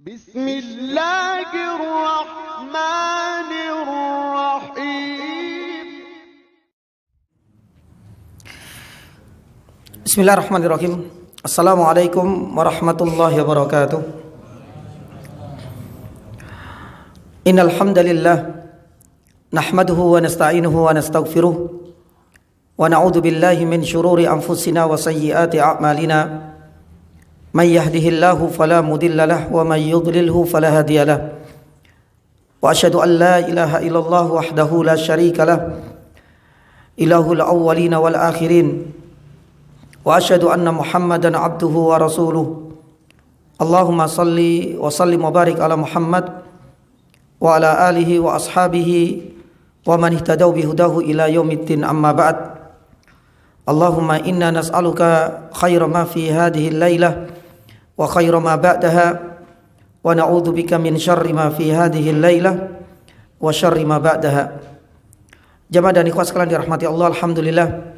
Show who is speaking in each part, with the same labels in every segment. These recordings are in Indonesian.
Speaker 1: بسم الله الرحمن الرحيم
Speaker 2: بسم الله الرحمن الرحيم السلام عليكم ورحمة الله وبركاته إن الحمد لله نحمده ونستعينه ونستغفره ونعوذ بالله من شرور أنفسنا وسيئات أعمالنا من يهده الله فلا مضل له ومن يضلله فلا هادي له وأشهد أن لا إله إلا الله وحده لا شريك له إله الأولين والآخرين وأشهد أن محمدا عبده ورسوله اللهم صل وسلم وبارك على محمد وعلى آله وأصحابه ومن اهتدوا بهداه إلى يوم الدين أما بعد اللهم إنا نسألك خير ما في هذه الليلة وخير ما بعدها ونعوذ بك من شر ما في هذه الليلة وشر ما بعدها. Jamaah dan ikhwah sekalian dirahmati Allah, alhamdulillah.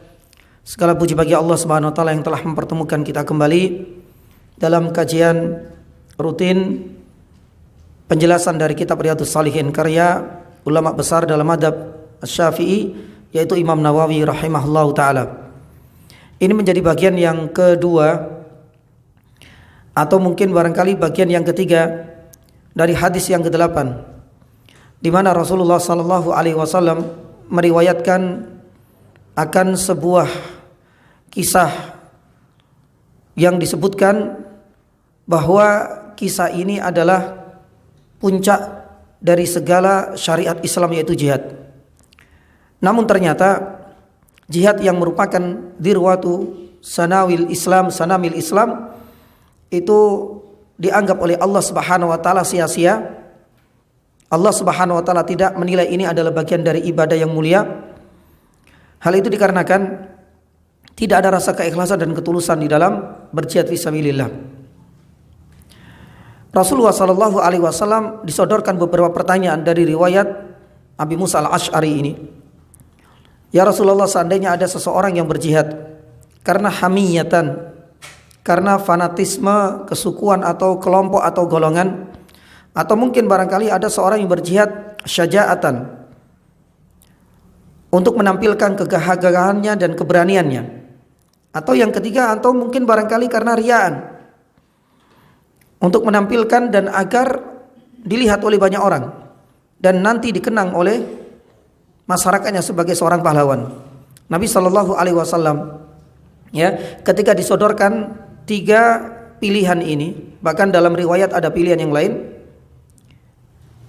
Speaker 2: Segala puji bagi Allah Subhanahu wa taala yang telah mempertemukan kita kembali dalam kajian rutin penjelasan dari kitab Riyadhus Shalihin karya ulama besar dalam mazhab Asy-Syafi'i yaitu Imam Nawawi rahimahullahu taala. Ini menjadi bagian yang kedua atau mungkin barangkali bagian yang ketiga dari hadis yang ke-8 di mana Rasulullah sallallahu alaihi wasallam meriwayatkan akan sebuah kisah yang disebutkan bahwa kisah ini adalah puncak dari segala syariat Islam yaitu jihad. Namun ternyata jihad yang merupakan dirwatu sanamil Islam itu dianggap oleh Allah Subhanahu wa taala sia-sia. Allah Subhanahu wa taala tidak menilai ini adalah bagian dari ibadah yang mulia. Hal itu dikarenakan tidak ada rasa keikhlasan dan ketulusan di dalam berjihad fisabilillah. Rasulullah sallallahu alaihi wasallam disodorkan beberapa pertanyaan dari riwayat Abi Musa al-Asy'ari ini. Ya Rasulullah, seandainya ada seseorang yang berjihad karena hamiyatan, karena fanatisme, kesukuan atau kelompok atau golongan, atau mungkin barangkali ada seorang yang berjihad syaja'atan untuk menampilkan kegagahannya dan keberaniannya, atau yang ketiga, atau mungkin barangkali karena riyaan untuk menampilkan dan agar dilihat oleh banyak orang dan nanti dikenang oleh masyarakatnya sebagai seorang pahlawan. Nabi Shallallahu Alaihi Wasallam ketika disodorkan 3 pilihan ini, bahkan dalam riwayat ada pilihan yang lain,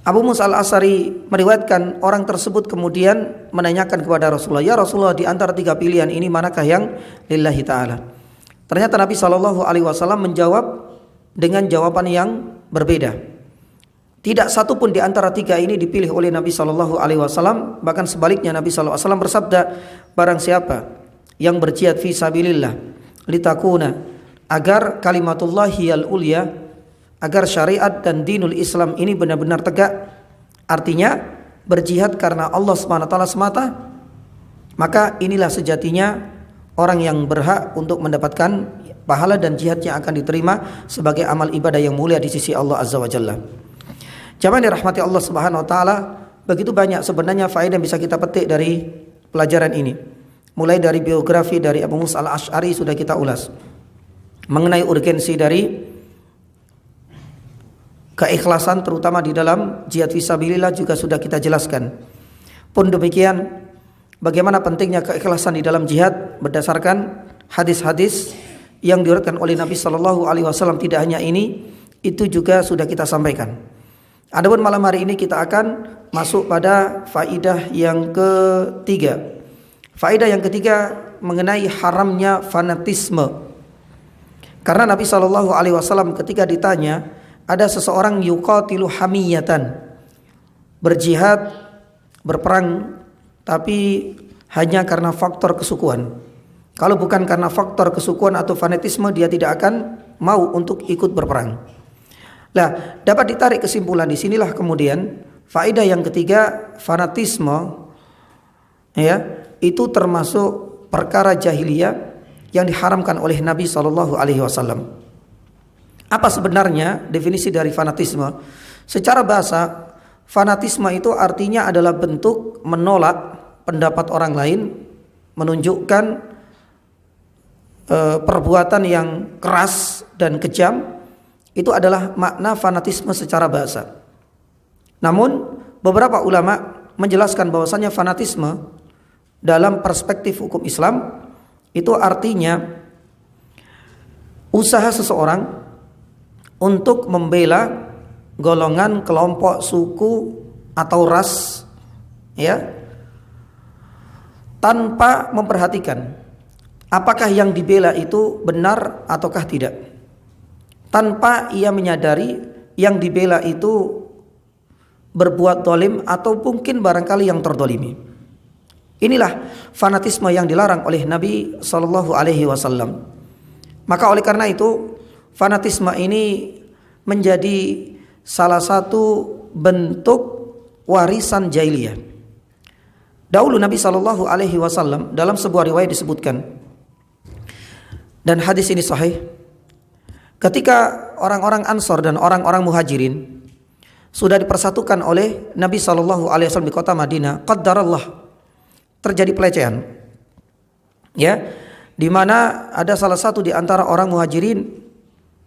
Speaker 2: Abu Musa al-Asy'ari meriwayatkan orang tersebut kemudian menanyakan kepada Rasulullah, ya Rasulullah, di antara 3 pilihan ini manakah yang lillahi ta'ala? Ternyata Nabi Shallallahu Alaihi Wasallam menjawab dengan jawaban yang berbeda. Tidak satu pun di antara 3 ini dipilih oleh Nabi Shallallahu Alaihi Wasallam. Bahkan sebaliknya Nabi Shallallahu Alaihi Wasallam bersabda, barang siapa yang berjihad fi sabilillah litakuna, agar kalimatullahi al-ulya, agar syariat dan dinul Islam ini benar-benar tegak, artinya berjihad karena Allah SWT semata, maka inilah sejatinya orang yang berhak untuk mendapatkan pahala dan jihad yang akan diterima sebagai amal ibadah yang mulia di sisi Allah Azza wa Jalla. Jamaah dirahmati Allah Subhanahu wa taala, begitu banyak sebenarnya faedah yang bisa kita petik dari pelajaran ini. Mulai dari biografi dari Abu Musa al-Asy'ari sudah kita ulas. Mengenai urgensi dari keikhlasan terutama di dalam jihad fisabilillah juga sudah kita jelaskan. Pun demikian, bagaimana pentingnya keikhlasan di dalam jihad berdasarkan hadis-hadis yang diriwayatkan oleh Nabi Shallallahu Alaihi Wasallam. Tidak hanya ini, itu juga sudah kita sampaikan. Adapun malam hari ini kita akan masuk pada faidah yang ketiga. Faidah yang ketiga mengenai haramnya fanatisme. Karena Nabi Shallallahu Alaihi Wasallam ketika ditanya, ada seseorang yuqatilu hamiyatan, berjihad, berperang, tapi hanya karena faktor kesukuan. Kalau bukan karena faktor kesukuan atau fanatisme, dia tidak akan mau untuk ikut berperang. Nah, dapat ditarik kesimpulan di sinilah kemudian faedah yang ketiga, fanatisme itu termasuk perkara jahiliyah yang diharamkan oleh Nabi Shallallahu Alaihi Wasallam. Apa sebenarnya definisi dari fanatisme? Secara bahasa, fanatisme itu artinya adalah bentuk menolak pendapat orang lain, menunjukkan perbuatan yang keras dan kejam. Itu adalah makna fanatisme secara bahasa. Namun beberapa ulama menjelaskan bahwasanya fanatisme dalam perspektif hukum Islam itu artinya usaha seseorang untuk membela golongan, kelompok, suku atau ras, ya, tanpa memperhatikan apakah yang dibela itu benar ataukah tidak, tanpa ia menyadari yang dibela itu berbuat dolim atau mungkin barangkali yang terdolimi. Inilah fanatisme yang dilarang oleh Nabi Shallallahu Alaihi Wasallam. Maka oleh karena itu fanatisme ini menjadi salah satu bentuk warisan jahiliyah. Dahulu Nabi Shallallahu Alaihi Wasallam dalam sebuah riwayat disebutkan, dan hadis ini sahih, ketika orang-orang Ansor dan orang-orang Muhajirin sudah dipersatukan oleh Nabi Shallallahu Alaihi Wasallam di kota Madinah, qaddarallah, terjadi pelecehan, ya, di mana ada salah satu di antara orang Muhajirin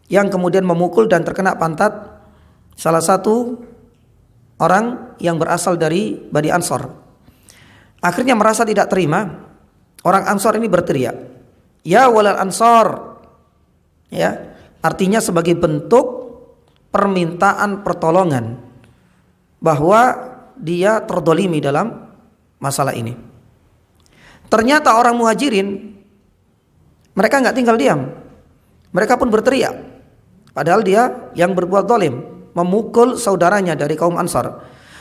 Speaker 2: yang kemudian memukul dan terkena pantat salah satu orang yang berasal dari Bani Ansor. Akhirnya merasa tidak terima, orang Ansor ini berteriak, "Ya walal Ansor," ya, artinya sebagai bentuk permintaan pertolongan bahwa dia terdolimi dalam masalah ini. Ternyata orang Muhajirin mereka nggak tinggal diam, mereka pun berteriak, padahal dia yang berbuat zalim, memukul saudaranya dari kaum Ansar.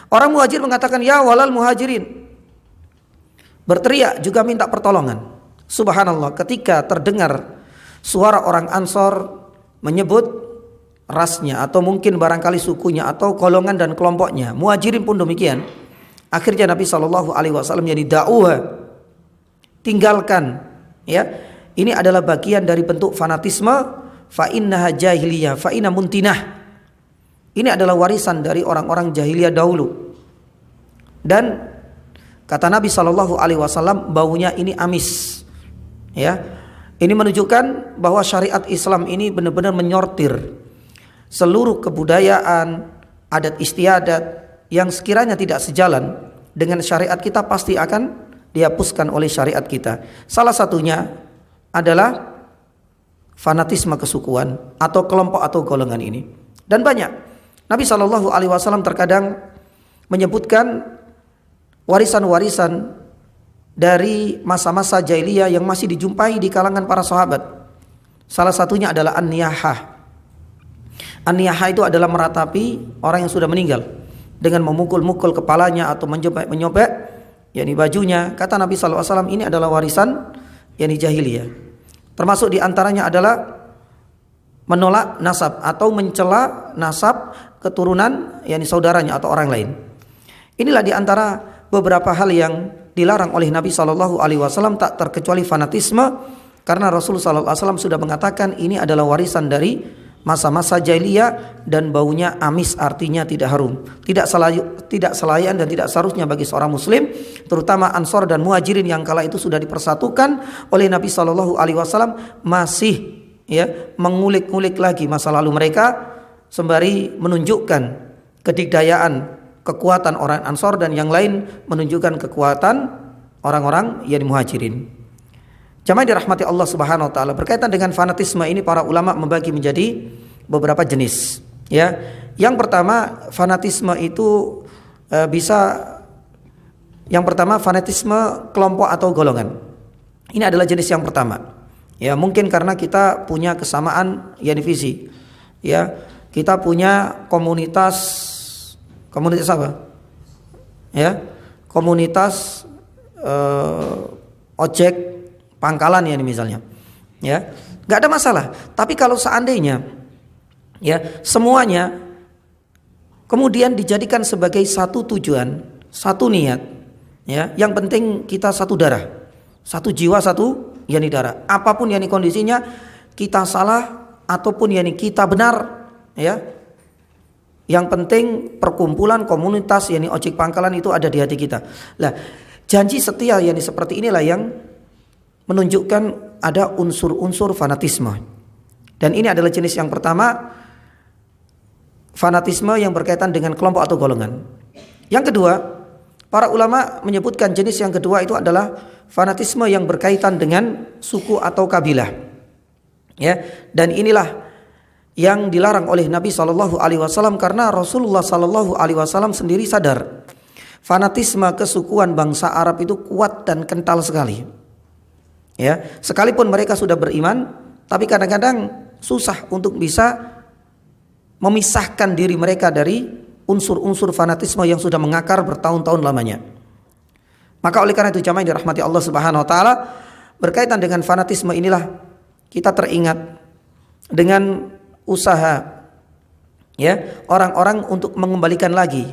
Speaker 2: Orang Muhajir mengatakan, "Ya walal Muhajirin," berteriak juga minta pertolongan. Subhanallah, ketika terdengar suara orang Ansor menyebut rasnya atau mungkin barangkali sukunya atau golongan dan kelompoknya, Muhajirin pun demikian. Akhirnya Nabi Shallallahu Alaihi Wasallam jadi dakwah, tinggalkan, ya. Ini adalah bagian dari bentuk fanatisme. Fa innaha jahiliyah fa inna muntinah. Ini adalah warisan dari orang-orang jahiliyah dahulu. Dan kata Nabi Shallallahu Alaihi Wasallam, baunya ini amis, ya. Ini menunjukkan bahwa syariat Islam ini benar-benar menyortir seluruh kebudayaan, adat istiadat yang sekiranya tidak sejalan dengan syariat kita pasti akan dihapuskan oleh syariat kita. Salah satunya adalah fanatisme kesukuan atau kelompok atau golongan ini. Dan banyak. Nabi Shallallahu Alaihi Wasallam terkadang menyebutkan warisan-warisan dari masa-masa jahiliyah yang masih dijumpai di kalangan para sahabat. Salah satunya adalah an-niyahah. An-niyahah itu adalah meratapi orang yang sudah meninggal dengan memukul-mukul kepalanya atau menyobek yakni bajunya. Kata Nabi SAW, ini adalah warisan yakni jahiliyah. Termasuk diantaranya adalah menolak nasab atau mencela nasab keturunan yakni saudaranya atau orang lain. Inilah diantara beberapa hal yang dilarang oleh Nabi SAW, tak terkecuali fanatisme, karena Rasul SAW sudah mengatakan ini adalah warisan dari masa-masa jahiliyah dan baunya amis, artinya tidak harum, tidak selayan dan tidak seharusnya bagi seorang muslim, terutama Ansor dan Muhajirin yang kala itu sudah dipersatukan oleh Nabi SAW, masih, ya, mengulik-ngulik lagi masa lalu mereka sembari menunjukkan kedikdayaan, kekuatan orang Ansor, dan yang lain menunjukkan kekuatan orang-orang yang Muhajirin. Jamaah dirahmati Allah Subhanahu wa taala, berkaitan dengan fanatisme ini para ulama membagi menjadi beberapa jenis, ya. Yang pertama, fanatisme itu yang pertama fanatisme kelompok atau golongan. Ini adalah jenis yang pertama. Ya, mungkin karena kita punya kesamaan visi. Ya, kita punya komunitas apa? Ya, komunitas ojek pangkalan ya misalnya, ya, nggak ada masalah. Tapi kalau seandainya, ya, semuanya kemudian dijadikan sebagai satu tujuan, satu niat, ya, yang penting kita satu darah, satu jiwa, satu yani darah. Apapun yani kondisinya, kita salah ataupun kita benar, ya. Yang penting perkumpulan komunitas ojek pangkalan itu ada di hati kita. Lah, janji setia seperti inilah yang menunjukkan ada unsur-unsur fanatisme. Dan ini adalah jenis yang pertama, fanatisme yang berkaitan dengan kelompok atau golongan. Yang kedua, para ulama menyebutkan jenis yang kedua itu adalah fanatisme yang berkaitan dengan suku atau kabilah. Ya, dan inilah yang dilarang oleh Nabi SAW karena Rasulullah SAW sendiri sadar fanatisme kesukuan bangsa Arab itu kuat dan kental sekali. Ya, sekalipun mereka sudah beriman, tapi kadang-kadang susah untuk bisa memisahkan diri mereka dari unsur-unsur fanatisme yang sudah mengakar bertahun-tahun lamanya. Maka oleh karena itu jamaah yang dirahmati Allah Subhanahu wa taala, berkaitan dengan fanatisme inilah kita teringat dengan usaha orang-orang untuk mengembalikan lagi.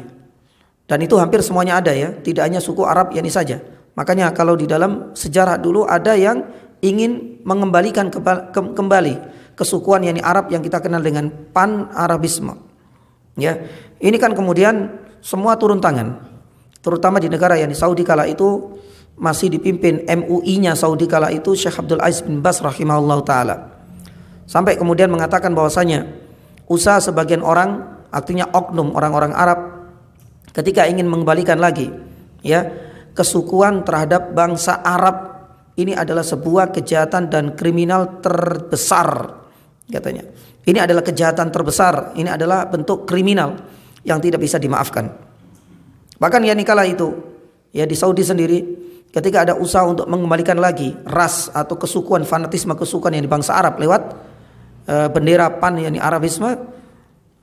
Speaker 2: Dan itu hampir semuanya ada ya, tidak hanya suku Arab saja. Makanya kalau di dalam sejarah dulu ada yang ingin mengembalikan kembali kesukuan Arab yang kita kenal dengan pan-Arabisme. Ya, ini kan kemudian semua turun tangan, terutama di negara Saudi kala itu masih dipimpin MUI-nya Saudi kala itu Syekh Abdul Aziz bin Baz rahimahullah taala. Sampai kemudian mengatakan bahwasanya usaha sebagian orang, artinya oknum orang-orang Arab, ketika ingin mengembalikan lagi kesukuan terhadap bangsa Arab, ini adalah sebuah kejahatan dan kriminal terbesar, katanya. Ini adalah kejahatan terbesar, ini adalah bentuk kriminal yang tidak bisa dimaafkan. Bahkan kala itu di Saudi sendiri, ketika ada usaha untuk mengembalikan lagi ras atau kesukuan, fanatisme kesukuan di bangsa Arab lewat bendera pan Arabisme,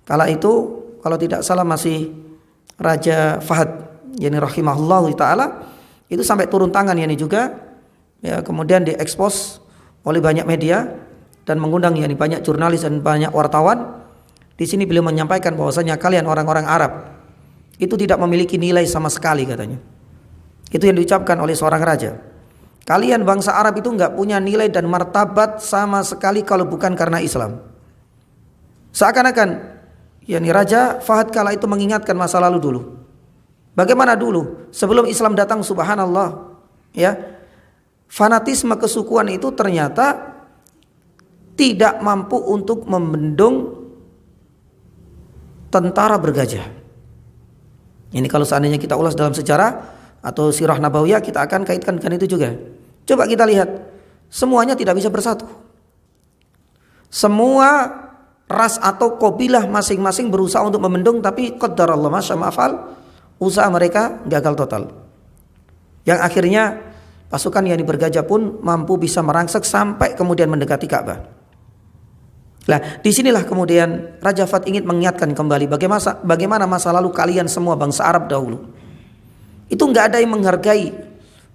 Speaker 2: kala itu kalau tidak salah masih Raja Fahad rahimahullah taala, itu sampai turun tangan juga, kemudian diekspos oleh banyak media dan mengundang banyak jurnalis dan banyak wartawan. Di sini beliau menyampaikan bahwasanya kalian orang-orang Arab itu tidak memiliki nilai sama sekali, katanya. Itu yang diucapkan oleh seorang raja. Kalian bangsa Arab itu enggak punya nilai dan martabat sama sekali kalau bukan karena Islam. Seakan-akan Raja Fahad kala itu mengingatkan masa lalu dulu. Bagaimana dulu sebelum Islam datang, subhanallah, fanatisme kesukuan itu ternyata tidak mampu untuk membendung tentara bergajah. Ini kalau seandainya kita ulas dalam sejarah atau sirah nabawiyah, kita akan kaitkan dengan itu juga. Coba kita lihat, semuanya tidak bisa bersatu. Semua ras atau kabilah masing-masing berusaha untuk membendung, tapi qadarallah masya ma'afal, usaha mereka gagal total. Yang akhirnya pasukan bergajah pun mampu bisa merangsek sampai kemudian mendekati Ka'bah. Nah, disinilah kemudian Raja Fahad ingin mengingatkan kembali bagaimana masa lalu kalian semua bangsa Arab dahulu. Itu enggak ada yang menghargai.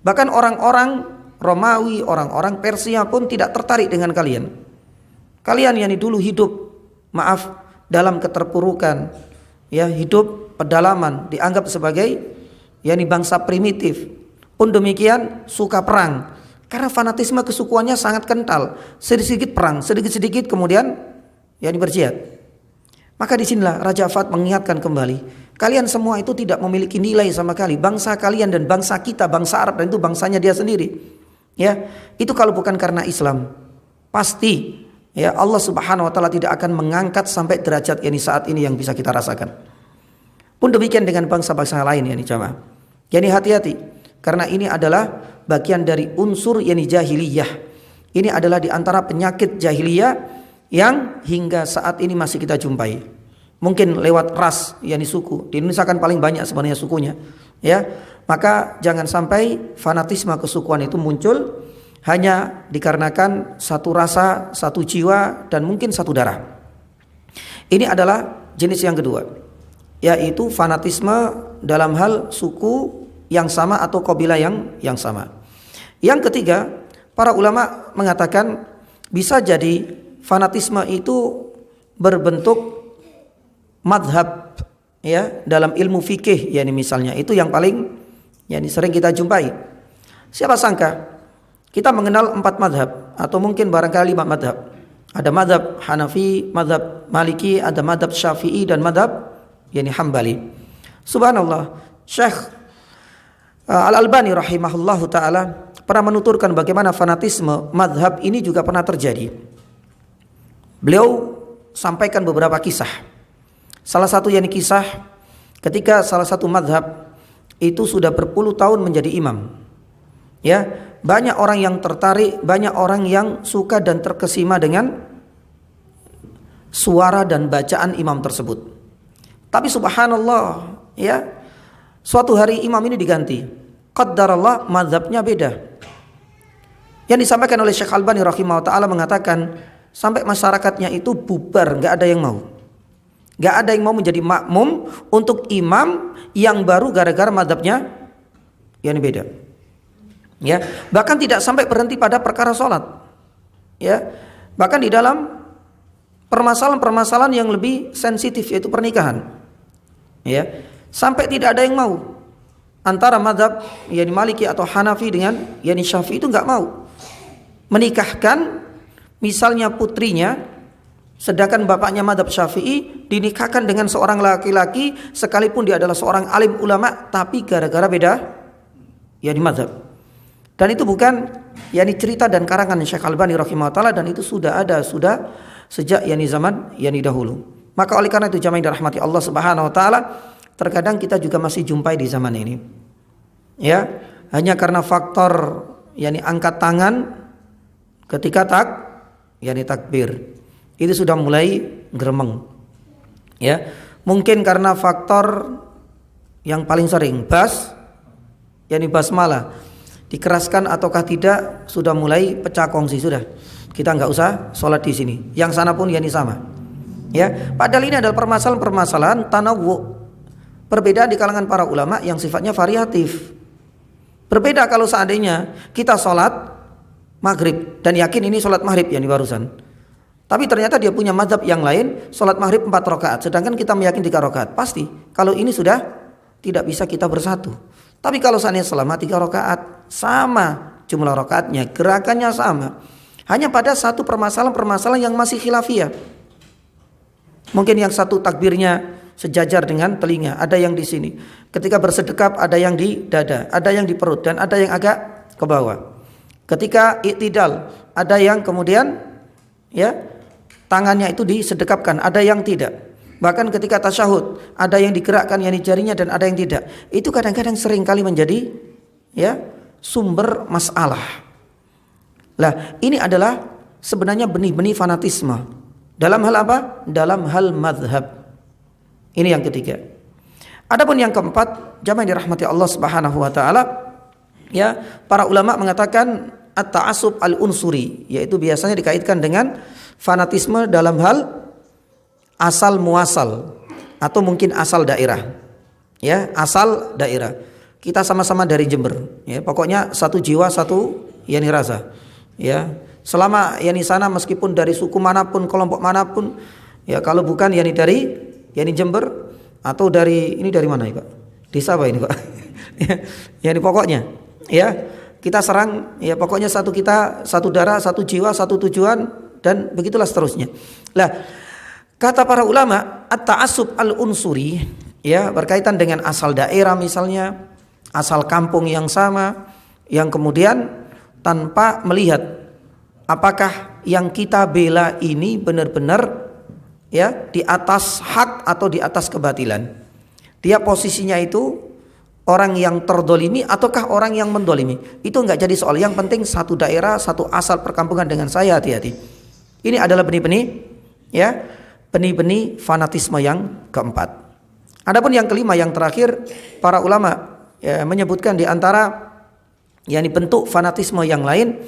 Speaker 2: Bahkan orang-orang Romawi, orang-orang Persia pun tidak tertarik dengan kalian. Kalian dulu hidup, dalam keterpurukan, hidup pedalaman, dianggap sebagai bangsa primitif. Pun demikian suka perang. Karena fanatisme kesukuannya sangat kental. Sedikit-sedikit perang, sedikit-sedikit kemudian berjihad. Maka disinilah Raja Fahad mengingatkan kembali, kalian semua itu tidak memiliki nilai sama sekali. Bangsa kalian dan bangsa kita, bangsa Arab, dan itu bangsanya dia sendiri. Itu kalau bukan karena Islam, pasti Allah Subhanahu wa taala tidak akan mengangkat sampai derajat saat ini yang bisa kita rasakan. Pun demikian dengan bangsa-bangsa lain jamaah. Hati-hati, karena ini adalah bagian dari unsur jahiliyah. Ini adalah di antara penyakit jahiliyah yang hingga saat ini masih kita jumpai. Mungkin lewat ras, suku. Di Indonesia kan paling banyak sebenarnya sukunya, Maka jangan sampai fanatisme kesukuan itu muncul hanya dikarenakan satu rasa, satu jiwa, dan mungkin satu darah. Ini adalah jenis yang kedua, yaitu fanatisme dalam hal suku yang sama atau kabilah yang sama. Yang ketiga, para ulama mengatakan bisa jadi fanatisme itu berbentuk madhab, dalam ilmu fikih, misalnya itu yang paling sering kita jumpai. Siapa sangka kita mengenal 4 madhab atau mungkin barangkali 5 madhab. Ada madhab Hanafi, madhab Maliki, ada madhab Syafi'i dan madhab Hambali. Subhanallah, Syekh Al-Albani rahimahullahu ta'ala pernah menuturkan bagaimana fanatisme madhab ini juga pernah terjadi. Beliau sampaikan beberapa kisah. Salah satu kisah ketika salah satu madhab itu sudah berpuluh tahun menjadi imam. Ya, banyak orang yang tertarik, banyak orang yang suka dan terkesima dengan suara dan bacaan imam tersebut. Tapi subhanallah, ya, suatu hari imam ini diganti. Qaddarallah, mazhabnya beda. Yang disampaikan oleh Syekh Albani rahimahullah ta'ala mengatakan sampai masyarakatnya itu bubar, nggak ada yang mau. Nggak ada yang mau menjadi makmum untuk imam yang baru gara-gara mazhabnya beda. Ya, bahkan tidak sampai berhenti pada perkara sholat. Ya, bahkan di dalam permasalahan-permasalahan yang lebih sensitif yaitu pernikahan. Ya, sampai tidak ada yang mau antara mazhab Maliki atau Hanafi dengan Syafi'i itu nggak mau menikahkan misalnya putrinya, sedangkan bapaknya mazhab Syafi'i dinikahkan dengan seorang laki-laki sekalipun dia adalah seorang alim ulama, tapi gara-gara beda mazhab. Dan itu bukan cerita dan karangan Syekh Albani rahimahullah ta'ala, dan itu sudah sejak zaman dahulu. Maka oleh karena itu jamaah yang dirahmati Allah Subhanahu wa taala, terkadang kita juga masih jumpai di zaman ini. Ya, hanya karena faktor angkat tangan ketika takbir. Itu sudah mulai gremeng. Ya, mungkin karena faktor yang paling sering basmalah dikeraskan ataukah tidak sudah mulai pecah kongsi sudah. Kita nggak usah sholat di sini. Yang sana pun sama. Ya, padahal ini adalah permasalahan tanawwu. Perbedaan di kalangan para ulama yang sifatnya variatif. Berbeda kalau seandainya kita sholat maghrib dan yakin ini sholat maghrib barusan. Tapi ternyata dia punya mazhab yang lain, sholat maghrib 4 rakaat, sedangkan kita meyakini 3 rakaat. Pasti kalau ini sudah tidak bisa kita bersatu. Tapi kalau seandainya selama 3 rakaat sama jumlah rakaatnya, gerakannya sama, hanya pada satu permasalahan yang masih khilafiyah. Mungkin yang satu takbirnya sejajar dengan telinga, ada yang di sini. Ketika bersedekap ada yang di dada, ada yang di perut, dan ada yang agak ke bawah. Ketika i'tidal ada yang kemudian tangannya itu disedekapkan, ada yang tidak. Bahkan ketika tasyahud ada yang digerakkan jarinya dan ada yang tidak. Itu kadang-kadang sering kali menjadi sumber masalah. Lah, ini adalah sebenarnya benih-benih fanatisme. Dalam hal apa? Dalam hal mazhab. Ini yang ketiga. Adapun yang keempat, jamaah yang dirahmati Allah Subhanahu wa taala, para ulama mengatakan at-ta'assub al-unsuri, yaitu biasanya dikaitkan dengan fanatisme dalam hal asal muasal atau mungkin asal daerah. Asal daerah. Kita sama-sama dari Jember, pokoknya satu jiwa, satu rasa. Selama sana meskipun dari suku manapun, kelompok manapun, kalau bukan dari Jember atau dari mana Pak? Desa apa ini Pak? Pokoknya kita serang, pokoknya satu darah, satu jiwa, satu tujuan, dan begitulah seterusnya. Lah, kata para ulama, at-ta'assub al-unsuri berkaitan dengan asal daerah misalnya, asal kampung yang sama, yang kemudian tanpa melihat apakah yang kita bela ini benar-benar di atas hak atau di atas kebatilan. Dia posisinya itu orang yang terdolimi ataukah orang yang mendolimi. Itu enggak jadi soal. Yang penting satu daerah, satu asal perkampungan dengan saya, hati-hati. Ini adalah benih-benih benih-benih fanatisme yang keempat. Adapun yang kelima, yang terakhir, para ulama menyebutkan di antara bentuk fanatisme yang lain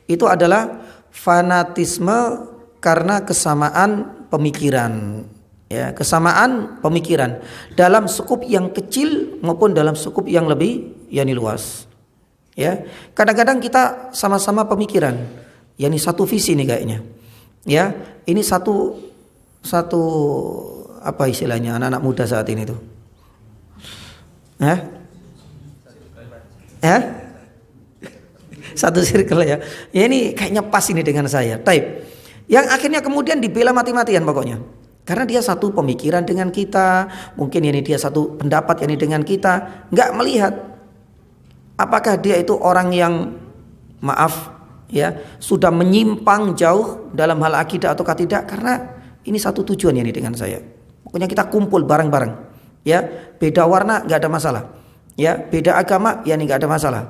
Speaker 2: itu adalah fanatisme karena kesamaan pemikiran, kesamaan pemikiran dalam skup yang kecil maupun dalam skup yang lebih luas. Kadang-kadang kita sama-sama pemikiran, satu visi nih kayaknya. Ini satu apa istilahnya anak-anak muda saat ini tuh? Satu circle ya. Ini kayaknya pas ini dengan saya. Taib. yang akhirnya kemudian dibela mati-matian pokoknya. Karena dia satu pemikiran dengan kita, mungkin ini dia satu pendapat ini dengan kita, nggak melihat apakah dia itu orang yang maaf ya sudah menyimpang jauh dalam hal akidah ataukah tidak, karena ini satu tujuan ini dengan saya. Pokoknya kita kumpul bareng-bareng. Ya, beda warna nggak ada masalah. Ya, beda agama ya ini nggak ada masalah.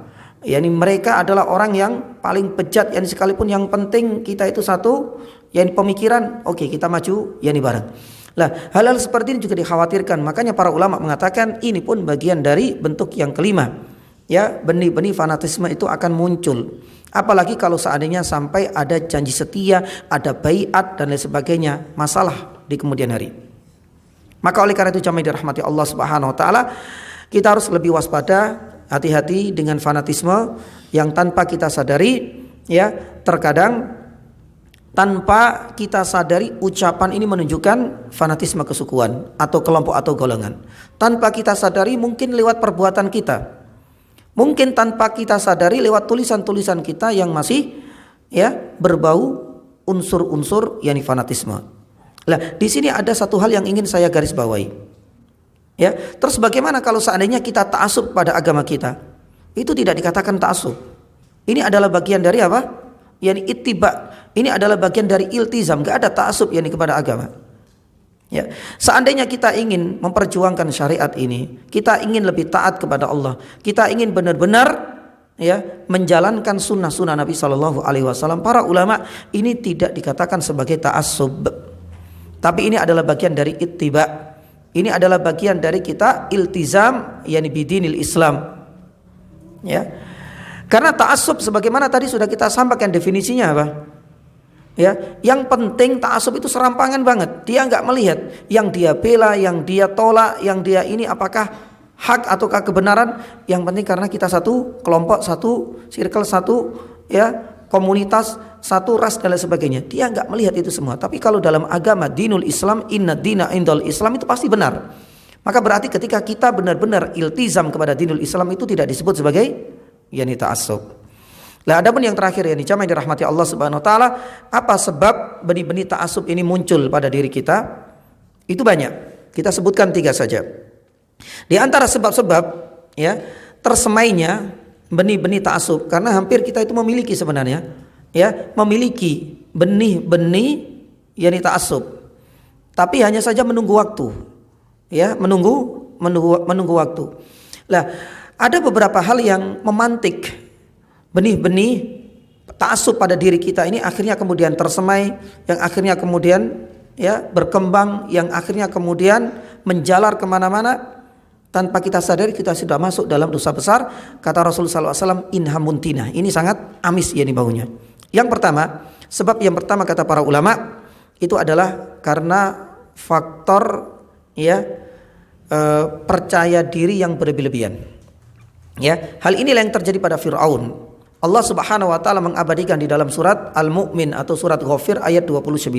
Speaker 2: Yani mereka adalah orang yang paling bejat, yani sekalipun yang penting kita itu satu, yani pemikiran, oke, kita maju, yani bareng. Lah, hal-hal seperti ini juga dikhawatirkan. Makanya para ulama mengatakan ini pun bagian dari bentuk yang kelima. Ya, benih-benih fanatisme itu akan muncul. Apalagi kalau seandainya sampai ada janji setia, ada baiat dan lain sebagainya, masalah di kemudian hari. Maka oleh karena itu jamaah dirahmati Allah Subhanahu wa taala, kita harus lebih waspada, hati-hati dengan fanatisme yang tanpa kita sadari, ya, terkadang tanpa kita sadari ucapan ini menunjukkan fanatisme kesukuan atau kelompok atau golongan. Tanpa kita sadari mungkin lewat perbuatan kita. Mungkin tanpa kita sadari lewat tulisan-tulisan kita yang masih ya berbau unsur-unsur yakni fanatisme. Lah, di sini ada satu hal yang ingin saya garis bawahi. Ya, terus bagaimana kalau seandainya kita ta'assub pada agama kita? Itu tidak dikatakan ta'assub. Ini adalah bagian dari apa? Yani ittiba. Ini adalah bagian dari iltizam. Enggak ada ta'assub yani kepada agama. Ya, seandainya kita ingin memperjuangkan syariat ini, kita ingin lebih taat kepada Allah, kita ingin benar-benar ya menjalankan sunnah-sunnah Nabi Shallallahu Alaihi Wasallam. Para ulama ini tidak dikatakan sebagai ta'assub, tapi ini adalah bagian dari ittiba. Ini adalah bagian dari kita iltizam yani bidinil Islam. Ya. Karena ta'assub sebagaimana tadi sudah kita sampaikan definisinya apa? Ya, yang penting ta'assub itu serampangan banget. Dia enggak melihat yang dia bela, yang dia tolak, yang dia ini apakah hak ataukah kebenaran. Yang penting karena kita satu kelompok, satu circle, satu ya komunitas, satu ras dan lain sebagainya. Dia enggak melihat itu semua. Tapi kalau dalam agama dinul Islam, inna dina indal Islam, itu pasti benar. Maka berarti ketika kita benar-benar iltizam kepada dinul Islam, itu tidak disebut sebagai yani ta'assub. Lah, adapun yang terakhir yani jamaah yang dirahmati Allah Subhanahu wa taala, apa sebab benih-benih ta'assub ini muncul pada diri kita? Itu banyak. Kita sebutkan 3 saja. Di antara sebab-sebab ya tersemainya benih-benih ta'assub, karena hampir kita itu memiliki sebenarnya ya, memiliki benih-benih yani ta'assub, tapi hanya saja menunggu waktu ya, menunggu waktu. Lah, ada beberapa hal yang memantik benih-benih ta'assub pada diri kita ini, akhirnya kemudian tersemai, yang akhirnya kemudian ya berkembang, yang akhirnya kemudian menjalar kemana-mana. Tanpa kita sadari kita sudah masuk dalam dosa besar. Kata Rasulullah SAW, inha muntina. Ini sangat amis yani baunya. Yang pertama, sebab yang pertama kata para ulama itu adalah karena faktor ya percaya diri yang berlebih-lebihan. Ya, hal inilah yang terjadi pada Fir'aun. Allah Subhanahu wa taala mengabadikan di dalam surat Al-Mu'min atau surat Ghafir ayat 29.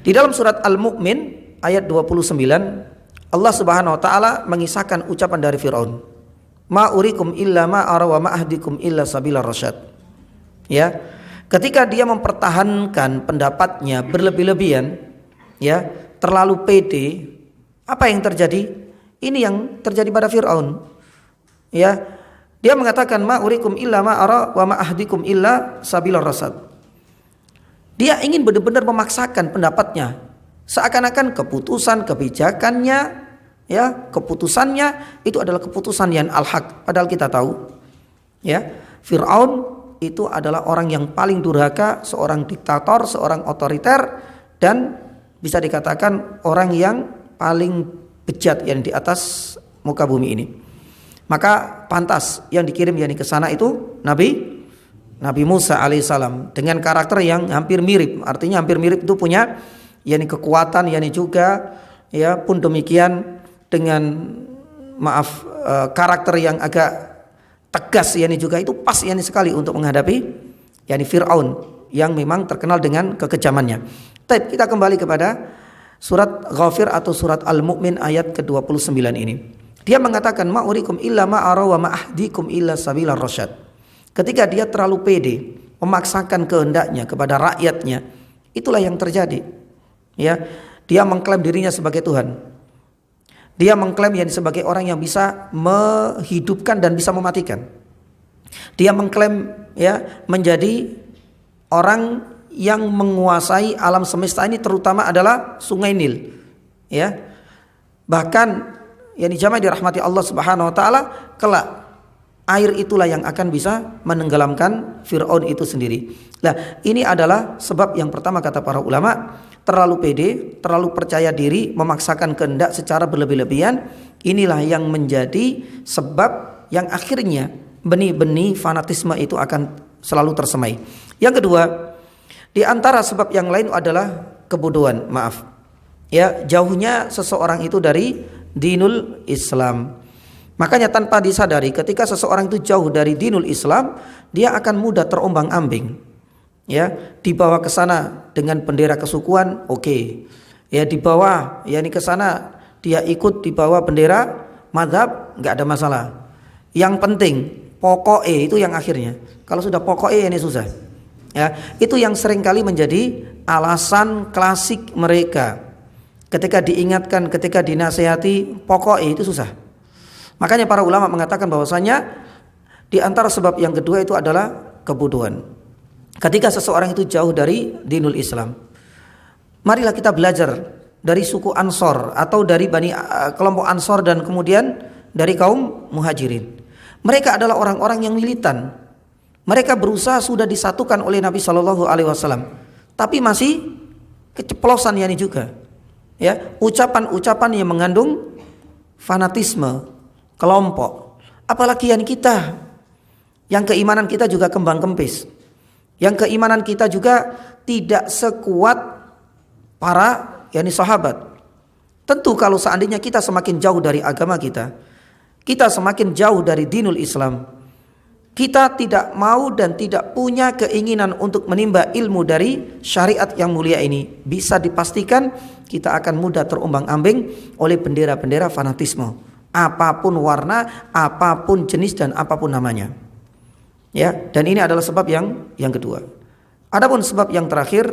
Speaker 2: Di dalam surat Al-Mu'min ayat 29, Allah Subhanahu wa taala mengisahkan ucapan dari Firaun. Ma urikum illa ma ara wa ma ahdikum illa sabilar rasyad. Ya. Ketika dia mempertahankan pendapatnya berlebih-lebihan, ya, terlalu pede, apa yang terjadi? Ini yang terjadi pada Firaun. Ya. Dia mengatakan ma urikum illa ma ara wa ma ahdikum illa sabilar rasyad. Dia ingin benar-benar memaksakan pendapatnya. Seakan-akan kebijakannya, ya, keputusannya itu adalah keputusan yang al-haq. Padahal kita tahu, ya, Fir'aun itu adalah orang yang paling durhaka, seorang diktator, seorang otoriter, dan bisa dikatakan orang yang paling bejat yang di atas muka bumi ini. Maka pantas yang dikirim yani ke sana itu Nabi Musa alaihissalam dengan karakter yang hampir mirip. Artinya hampir mirip itu punya yakni kekuatan, yakni juga ya pun demikian dengan karakter yang agak tegas, yakni juga itu pas yakni sekali untuk menghadapi yakni Fir'aun yang memang terkenal dengan kekejamannya. Tapi kita kembali kepada surat Ghafir atau surat Al-Mu'min ayat ke-29 ini. Dia mengatakan ma urikum illa ma ara wa ma ahdikum illa sabilar rasyad. Ketika dia terlalu pede memaksakan kehendaknya kepada rakyatnya, Itulah yang terjadi. Ya, dia mengklaim dirinya sebagai Tuhan. Dia mengklaim yang sebagai orang yang bisa menghidupkan dan bisa mematikan. Dia mengklaim ya menjadi orang yang menguasai alam semesta ini, terutama adalah Sungai Nil. Ya. Bahkan yang dijamai dirahmati Allah Subhanahu wa taala, kelak air itulah yang akan bisa menenggelamkan Fir'aun itu sendiri. Nah, ini adalah sebab yang pertama kata para ulama, terlalu pede, terlalu percaya diri, memaksakan kehendak secara berlebih-lebihan. Inilah yang menjadi sebab yang akhirnya benih-benih fanatisme itu akan selalu tersemai. Yang kedua, di antara sebab yang lain adalah kebodohan, maaf. Ya, jauhnya seseorang itu dari dinul Islam. Makanya tanpa disadari ketika seseorang itu jauh dari dinul Islam, dia akan mudah terombang-ambing. Ya, dibawa ke sana dengan bendera kesukuan, oke. Ya, dibawa yakni ke sana dia ikut dibawa bendera mazhab, enggak ada masalah. Yang penting pokoknya itu yang akhirnya. Kalau sudah pokoknya ini susah. Ya, itu yang seringkali menjadi alasan klasik mereka. Ketika diingatkan, ketika dinasehati, pokoknya itu susah. Makanya para ulama mengatakan bahwasanya di antara sebab yang kedua itu adalah kebodohan. Ketika seseorang itu jauh dari dinul Islam, marilah kita belajar dari suku Ansor atau dari kelompok Ansor dan kemudian dari kaum Muhajirin. Mereka adalah orang-orang yang militan. Mereka berusaha sudah disatukan oleh Nabi Shallallahu Alaihi Wasallam, tapi masih keceplosan yani juga. Ya, ucapan-ucapan yang mengandung fanatisme kelompok. Apalagi yang kita, yang keimanan kita juga kembang kempis, yang keimanan kita juga tidak sekuat para yakni sahabat. Tentu kalau seandainya kita semakin jauh dari agama kita semakin jauh dari dinul Islam, kita tidak mau dan tidak punya keinginan untuk menimba ilmu dari syariat yang mulia ini, bisa dipastikan kita akan mudah terombang-ambing oleh bendera-bendera fanatisme, apapun warna, apapun jenis dan apapun namanya. Ya, dan ini adalah sebab yang kedua. Adapun sebab yang terakhir,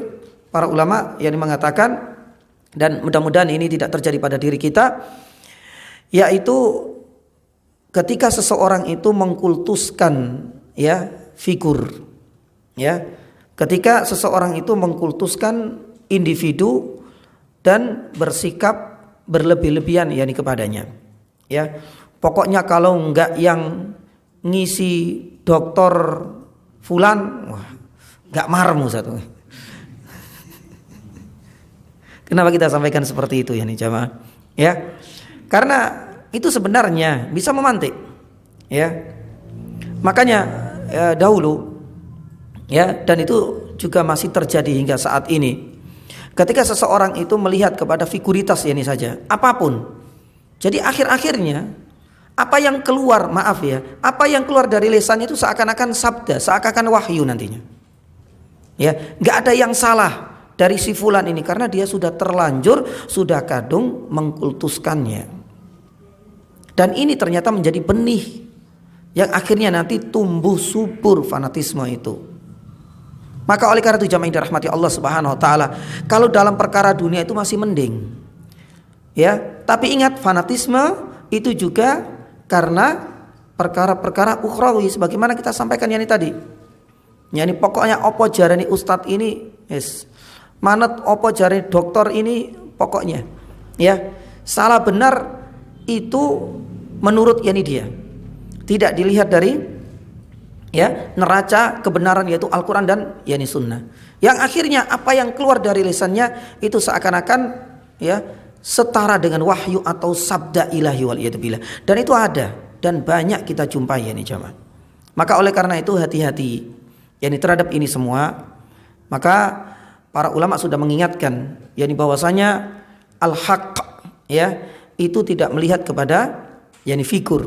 Speaker 2: para ulama yang mengatakan, dan mudah-mudahan ini tidak terjadi pada diri kita, yaitu ketika seseorang itu mengkultuskan ya figur, ya, ketika seseorang itu mengkultuskan individu dan bersikap berlebih-lebihan yakni kepadanya. Ya, pokoknya kalau enggak yang ngisi dokter fulan, wah, enggak marmu satu. Kenapa kita sampaikan seperti itu ya nih jamaah? Ya, karena itu sebenarnya bisa memantik. Ya, makanya dahulu, ya, dan itu juga masih terjadi hingga saat ini. Ketika seseorang itu melihat kepada figuritas ini saja, apapun. Jadi akhir-akhirnya apa yang keluar, maaf ya, apa yang keluar dari lisannya itu seakan-akan sabda, seakan-akan wahyu nantinya. Ya, nggak ada yang salah dari si fulan ini karena dia sudah terlanjur, sudah kadung mengkultuskannya. Dan ini ternyata menjadi benih yang akhirnya nanti tumbuh subur fanatisme itu. Maka oleh karena itu jamaah yang dirahmati Allah Subhanahu wa taala, kalau dalam perkara dunia itu masih mending. Ya, tapi ingat fanatisme itu juga karena perkara-perkara ukhrawi sebagaimana kita sampaikan yani tadi. Yani pokoknya opo jarani ustadz ini, yes. Manut opo jarani dokter ini pokoknya. Ya, salah benar itu menurut yani dia. Tidak dilihat dari ya neraca kebenaran yaitu Al-Quran dan yani sunnah. Yang akhirnya apa yang keluar dari lisannya itu seakan-akan ya setara dengan wahyu atau sabda ilahi wal iyad billah. Dan itu ada dan banyak kita jumpai yani jamaah. Maka oleh karena itu hati-hati yani terhadap ini semua. Maka para ulama sudah mengingatkan yani bahwasanya al-haq ya itu tidak melihat kepada yani figur.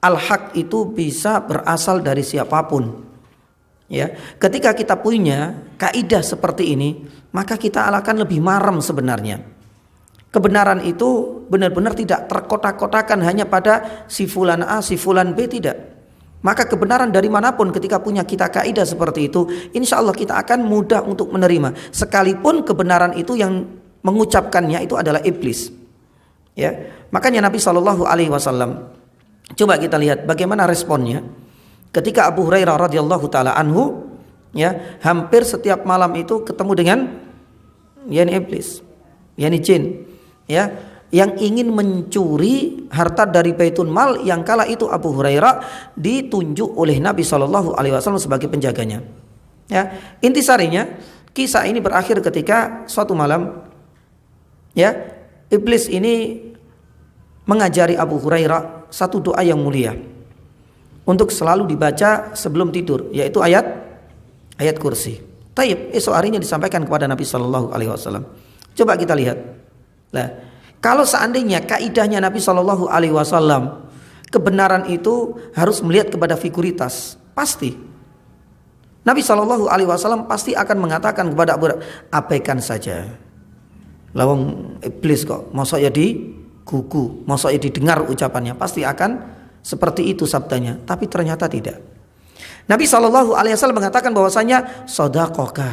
Speaker 2: Al-haq itu bisa berasal dari siapapun. Ya, ketika kita punya kaidah seperti ini, maka kita akan lebih marem sebenarnya. Kebenaran itu benar-benar tidak terkotak-kotakan hanya pada si fulan A, si fulan B, tidak. Maka kebenaran dari manapun ketika punya kita kaidah seperti itu, insya Allah kita akan mudah untuk menerima. Sekalipun kebenaran itu yang mengucapkannya itu adalah iblis. Ya, makanya Nabi SAW, coba kita lihat bagaimana responnya ketika Abu Hurairah radhiyallahu taala anhu, ya, hampir setiap malam itu ketemu dengan iblis, jin, ya, yang ingin mencuri harta dari Baitul Mal, yang kala itu Abu Hurairah ditunjuk oleh Nabi SAW sebagai penjaganya. Ya, intisarinya kisah ini berakhir ketika suatu malam, ya, iblis ini mengajari Abu Hurairah satu doa yang mulia untuk selalu dibaca sebelum tidur, yaitu ayat kursi. Taib, esok harinya disampaikan kepada Nabi SAW. Coba kita lihat. Nah, kalau seandainya kaidahnya Nabi SAW, kebenaran itu harus melihat kepada figuritas, pasti Nabi SAW pasti akan mengatakan kepada Abu Hurairah, abaikan saja. Lawang iblis kok, masa ya digugu, masa ya didengar ucapannya, pasti akan seperti itu sabdanya. Tapi ternyata tidak. Nabi SAW mengatakan bahwasanya shadaqaka,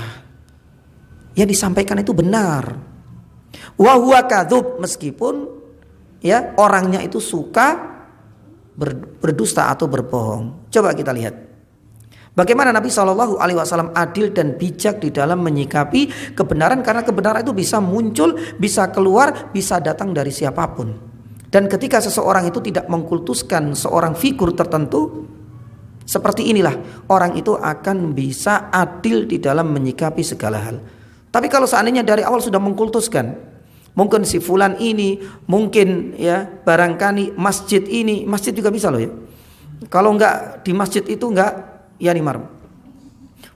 Speaker 2: yang disampaikan itu benar. Wa huwa kadzub, meskipun ya orangnya itu suka berdusta atau berbohong. Coba kita lihat bagaimana Nabi SAW adil dan bijak di dalam menyikapi kebenaran, karena kebenaran itu bisa muncul, bisa keluar, bisa datang dari siapapun. Dan ketika seseorang itu tidak mengkultuskan seorang figur tertentu, seperti inilah orang itu akan bisa adil di dalam menyikapi segala hal. Tapi kalau seandainya dari awal sudah mengkultuskan, mungkin si fulan ini, mungkin ya barangkali masjid ini, masjid juga bisa loh ya. Kalau enggak di masjid itu enggak, ya nih mar.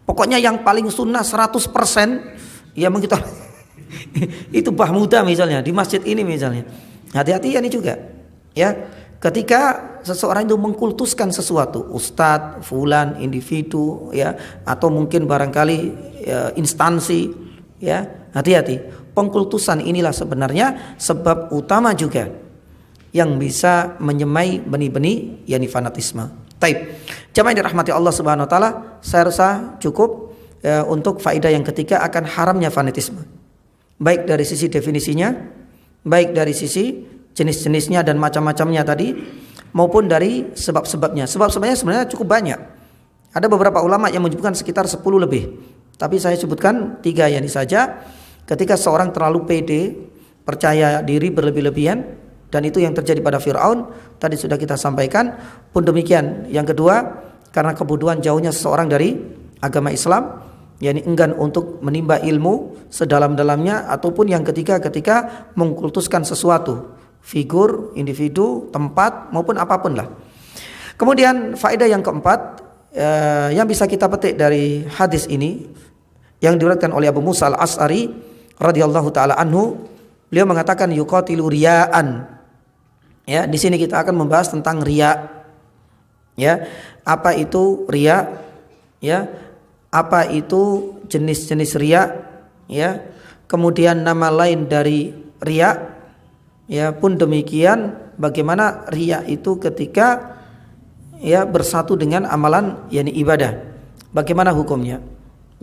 Speaker 2: Pokoknya yang paling sunnah 100%, ya mungkin itu bah muda misalnya, di masjid ini misalnya. Hati-hati ya ini juga. Ya, ketika seseorang itu mengkultuskan sesuatu, ustadz, fulan, individu, ya, atau mungkin barangkali ya, instansi, ya, hati-hati. Pengkultusan inilah sebenarnya sebab utama juga yang bisa menyemai benih-benih yakni fanatisme. Taib. Jamaah yang dirahmati Allah Subhanahu wa taala, saya rasa cukup untuk faedah yang ketiga akan haramnya fanatisme. Baik dari sisi definisinya, baik dari sisi jenis-jenisnya dan macam-macamnya tadi, maupun dari sebab-sebabnya. Sebab-sebabnya sebenarnya cukup banyak. Ada beberapa ulama yang menyebutkan sekitar 10 lebih. Tapi saya sebutkan 3 ini saja. Ketika seorang terlalu pede, percaya diri berlebih-lebihan, dan itu yang terjadi pada Fir'aun, tadi sudah kita sampaikan. Pun demikian, yang kedua, karena kebodohan jauhnya seseorang dari agama Islam, yakni enggan untuk menimba ilmu sedalam-dalamnya, ataupun yang ketiga ketika mengkultuskan sesuatu, figur, individu, tempat, maupun apapun lah. Kemudian faedah yang keempat yang bisa kita petik dari hadis ini yang diriwayatkan oleh Abu Musa al-Asy'ari radhiyallahu taala anhu, beliau mengatakan yuqatilu riya'an. Ya, di sini kita akan membahas tentang riya. Ya, apa itu riya? Ya, apa itu jenis-jenis riya? Ya, kemudian nama lain dari riya. Ya, pun demikian bagaimana riya itu ketika ya bersatu dengan amalan yakni ibadah. Bagaimana hukumnya?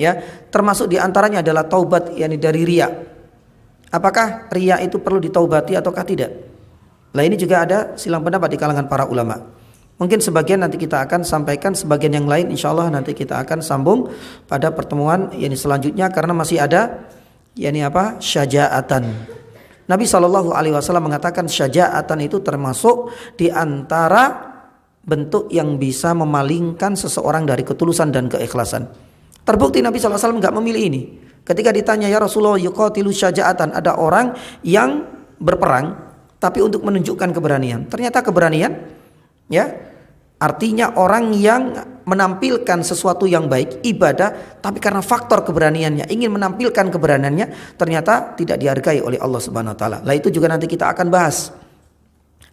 Speaker 2: Ya, termasuk diantaranya adalah taubat yakni dari riya. Apakah riya itu perlu ditaubati ataukah tidak? Nah, ini juga ada silang pendapat di kalangan para ulama. Mungkin sebagian nanti kita akan sampaikan, sebagian yang lain insyaallah nanti kita akan sambung pada pertemuan yakni selanjutnya, karena masih ada yakni apa? Syaja'atan. Nabi SAW mengatakan syaja'atan itu termasuk di antara bentuk yang bisa memalingkan seseorang dari ketulusan dan keikhlasan. Terbukti Nabi SAW enggak memilih ini. Ketika ditanya, ya Rasulullah yuqatilu syaja'atan, ada orang yang berperang tapi untuk menunjukkan keberanian. Ternyata keberanian, ya, artinya orang yang menampilkan sesuatu yang baik, ibadah, tapi karena faktor keberaniannya, ingin menampilkan keberaniannya, ternyata tidak dihargai oleh Allah Subhanahu wa taala. Lah itu juga nanti kita akan bahas.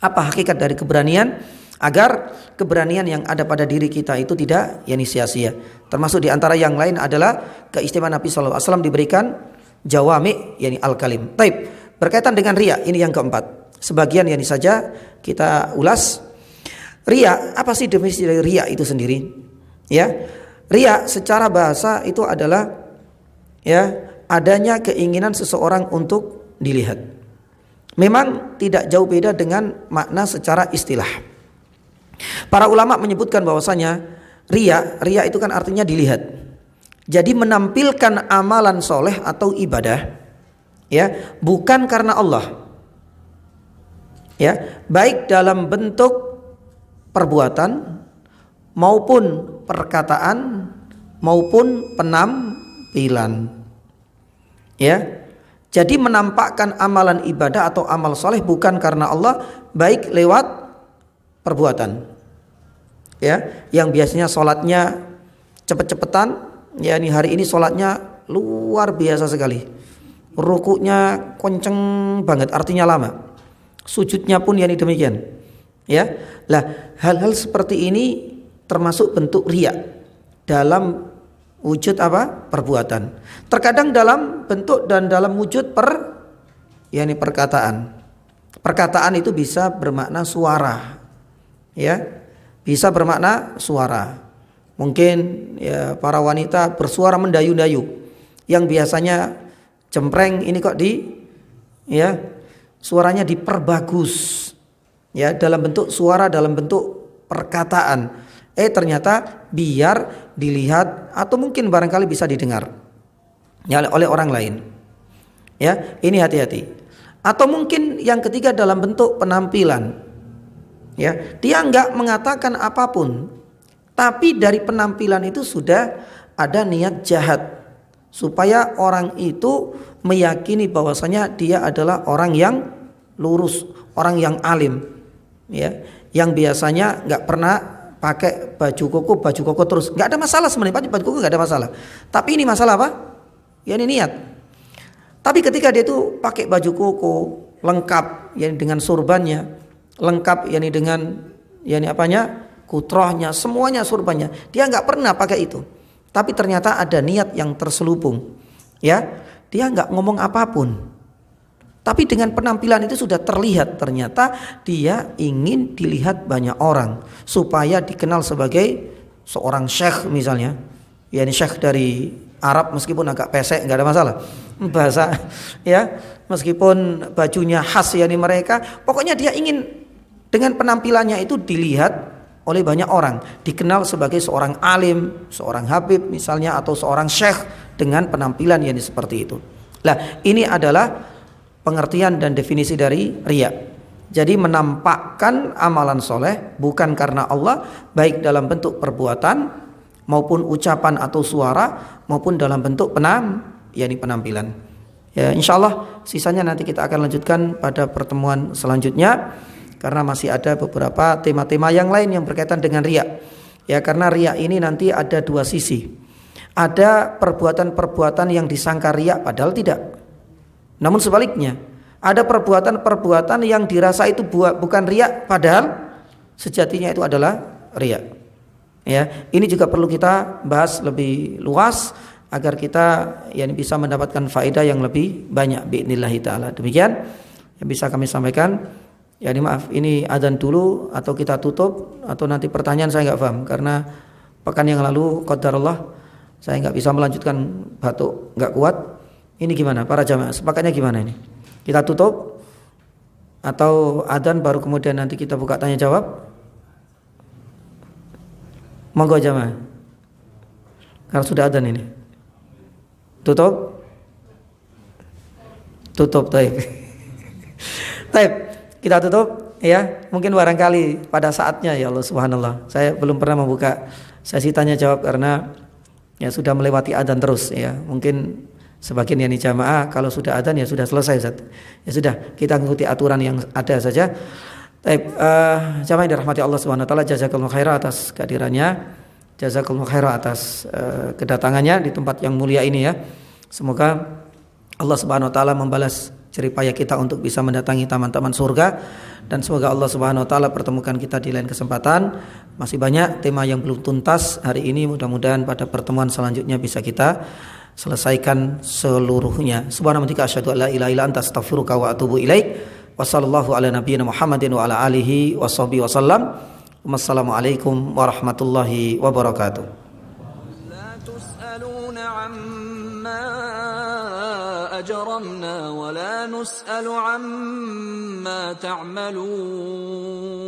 Speaker 2: Apa hakikat dari keberanian, agar keberanian yang ada pada diri kita itu tidak yakni sia-sia. Termasuk di antara yang lain adalah keistimewaan Nabi SAW diberikan jawami yakni al-kalim. Taib. Berkaitan dengan riya, ini yang keempat. Sebagian yakni saja kita ulas. Riya, apa sih definisi dari riya itu sendiri? Ya, riya secara bahasa itu adalah ya adanya keinginan seseorang untuk dilihat. Memang tidak jauh beda dengan makna secara istilah. Para ulama menyebutkan bahwasanya riya itu kan artinya dilihat. Jadi menampilkan amalan soleh atau ibadah, ya, bukan karena Allah, ya, baik dalam bentuk perbuatan maupun perkataan maupun penampilan, ya. Jadi menampakkan amalan ibadah atau amal soleh bukan karena Allah, baik lewat perbuatan, ya, yang biasanya sholatnya cepet-cepetan, ya, ini hari ini sholatnya luar biasa sekali, rukuknya kenceng banget, artinya lama, sujudnya pun yani demikian, ya. Lah, hal-hal seperti ini termasuk bentuk riya dalam wujud apa? Perbuatan. Terkadang dalam bentuk dan dalam wujud yani perkataan. Perkataan itu bisa bermakna suara, ya, bisa bermakna suara. Mungkin ya para wanita bersuara mendayu-dayu, yang biasanya cempreng ini kok ya suaranya diperbagus, ya, dalam bentuk suara, dalam bentuk perkataan. Ternyata biar dilihat atau mungkin barangkali bisa didengar, ya, oleh orang lain. Ya, ini hati-hati. Atau mungkin yang ketiga dalam bentuk penampilan. Ya, dia enggak mengatakan apapun, tapi dari penampilan itu sudah ada niat jahat supaya orang itu meyakini bahwasanya dia adalah orang yang lurus, orang yang alim, ya, yang biasanya enggak pernah pakai baju koko terus. Enggak ada masalah sebenarnya, baju koko enggak ada masalah. Tapi ini masalah apa? Ya, ini niat. Tapi ketika dia itu pakai baju koko lengkap, ya, dengan surbannya, lengkap, yakni dengan yakni apanya, kutrohnya, semuanya, surbannya, dia nggak pernah pakai itu, tapi ternyata ada niat yang terselubung, ya, dia nggak ngomong apapun, tapi dengan penampilan itu sudah terlihat ternyata dia ingin dilihat banyak orang supaya dikenal sebagai seorang syekh misalnya, yakni syekh dari Arab, meskipun agak pesek nggak ada masalah bahasa, ya, meskipun bajunya khas yakni mereka, pokoknya dia ingin dengan penampilannya itu dilihat oleh banyak orang, dikenal sebagai seorang alim, seorang habib misalnya, atau seorang syekh dengan penampilan yang seperti itu. Nah, ini adalah pengertian dan definisi dari riya. Jadi menampakkan amalan soleh bukan karena Allah, baik dalam bentuk perbuatan maupun ucapan atau suara maupun dalam bentuk penampilan. Ya, insyaallah sisanya nanti kita akan lanjutkan pada pertemuan selanjutnya, karena masih ada beberapa tema-tema yang lain yang berkaitan dengan riya. Ya, karena riya ini nanti ada dua sisi. Ada perbuatan-perbuatan yang disangka riya padahal tidak. Namun sebaliknya, ada perbuatan-perbuatan yang dirasa itu bukan riya padahal sejatinya itu adalah riya. Ya, ini juga perlu kita bahas lebih luas agar kita bisa mendapatkan faedah yang lebih banyak biidznillah taala. Demikian yang bisa kami sampaikan. Ya, ini maaf, ini adzan dulu atau kita tutup, atau nanti pertanyaan saya nggak paham karena pekan yang lalu qadarullah saya nggak bisa melanjutkan, batuk nggak kuat. Ini gimana para jamaah, sepakatnya gimana ini? Kita tutup atau adzan baru kemudian nanti kita buka tanya jawab? Monggo jamaah, karena sudah adzan ini. Tutup taib. Kita tutup, ya. Mungkin barangkali pada saatnya, ya Allah subhanallah, saya belum pernah membuka sesi tanya jawab karena ya sudah melewati adzan terus, ya. Mungkin sebagian yang jamaah kalau sudah adzan ya sudah selesai, Ustaz. Ya sudah, kita mengikuti aturan yang ada saja. Jamaah yang dirahmati Allah subhanahu wa taala, jazakallahu khairan atas kehadirannya, jazakallahu khairan atas kedatangannya di tempat yang mulia ini, ya. Semoga Allah subhanahu wa taala membalas jerih payah kita untuk bisa mendatangi taman-taman surga, dan semoga Allah subhanahu wa taala pertemukan kita di lain kesempatan. Masih banyak tema yang belum tuntas hari ini, mudah-mudahan pada pertemuan selanjutnya bisa kita selesaikan seluruhnya. Subhanallah, asyhadu an la ilaha illa anta, astaghfiruka wa atubu ilaik. Wassallallahu ala nabiyyina Muhammadin wa ala alihi washabbihi wasallam. Wassalamualaikum warahmatullahi wabarakatuh.
Speaker 3: لا تسألون عما أجرمنا ولا نسأل عما تعملون